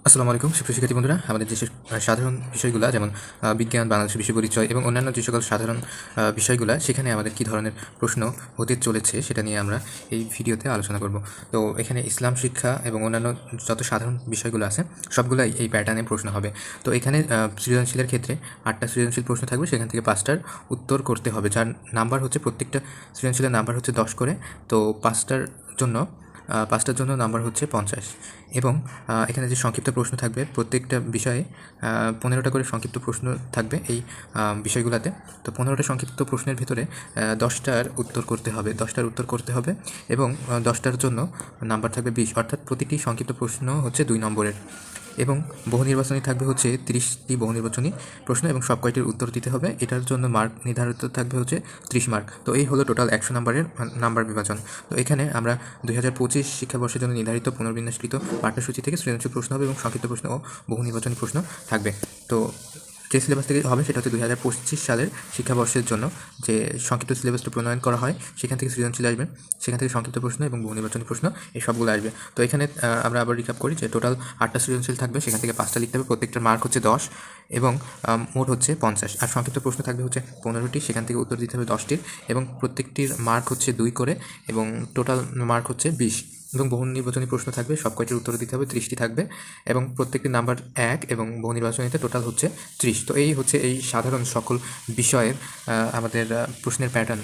আসসালামু আলাইকুম সুপ্রিয় শিক্ষার্থী বন্ধুরা, আমাদের যে সাধারণ বিষয়গুলো যেমন বিজ্ঞান, বাংলাদেশের বিষয় পরিচয় এবং অন্যান্য যে সকল সাধারণ বিষয়গুলো, সেখানে আমাদের কী ধরনের প্রশ্ন হতে চলেছে সেটা নিয়ে আমরা এই ভিডিওতে আলোচনা করব। তো এখানে ইসলাম শিক্ষা এবং অন্যান্য যত সাধারণ বিষয়গুলো আছে সবগুলাই এই প্যাটার্নে প্রশ্ন হবে। তো এখানে সৃজনশীলের ক্ষেত্রে 8টা সৃজনশীল প্রশ্ন থাকবে, সেখান থেকে 5টার উত্তর করতে হবে, যার নাম্বার হচ্ছে প্রত্যেকটা সৃজনশীলের নাম্বার হচ্ছে 10 করে। তো 5টার জন্য নাম্বার হচ্ছে 50 এবং এখানে যে সংক্ষিপ্ত প্রশ্ন থাকবে প্রত্যেকটা বিষয়ে 15টা করে সংক্ষিপ্ত প্রশ্ন থাকবে এই বিষয়গুলোতে। তো 15টা সংক্ষিপ্ত প্রশ্নের ভিতরে 10টার উত্তর করতে হবে এবং 10টার জন্য নাম্বার থাকবে 20, অর্থাৎ প্রতিটি সংক্ষিপ্ত প্রশ্ন হচ্ছে 2 নম্বরের এবং বহু নির্বাচনী থাকবে হচ্ছে 30টি বহু নির্বাচনী প্রশ্ন এবং সব কয়টির উত্তর দিতে হবে। এটার জন্য মার্ক নির্ধারিত থাকবে হচ্ছে 30 মার্ক। তো এই হলো টোটাল 100 নাম্বারের নাম্বার বিভাজন। তো এখানে আমরা 2025 শিক্ষাবর্ষের জন্য নির্ধারিত পুনর্বিন্যাসকৃত পাঠ্যসূচি থেকে সৃজনশীল প্রশ্ন হবে এবং সংক্ষিপ্ত প্রশ্ন ও বহু নির্বাচনী প্রশ্ন থাকবে। তো যে সিলেবাস থেকে হবে সেটা হচ্ছে 2025 সালের শিক্ষাবর্ষের জন্য যে সংক্ষিপ্ত সিলেবাসটা প্রণয়ন করা হয় সেখান থেকে সৃজনশীল আসবে, সেখান থেকে সংক্ষিপ্ত প্রশ্ন এবং বহু নির্বাচনী প্রশ্ন এই সবগুলো আসবে। তো এখানে আমরা আবার রিক্যাপ করি যে টোটাল 8টা সৃজনশীল থাকবে, সেখান থেকে 5টা লিখতে হবে, প্রত্যেকটার মার্ক হচ্ছে 10 এবং মোট হচ্ছে 50। আর সংক্ষিপ্ত প্রশ্ন থাকবে হচ্ছে 15টি, সেখান থেকে উত্তর দিতে হবে 10টির এবং প্রত্যেকটির মার্ক হচ্ছে 2 করে এবং টোটাল মার্ক হচ্ছে 20 এবং বহু নির্বাচনী প্রশ্ন থাকবে, সব কয়টির উত্তর দিতে হবে, 30টি থাকবে এবং প্রত্যেকটির নাম্বার 1 এবং বহু নির্বাচনীতে টোটাল হচ্ছে 30। তো এই হচ্ছে এই সাধারণ সকল বিষয়ের আমাদের প্রশ্নের প্যাটার্ন।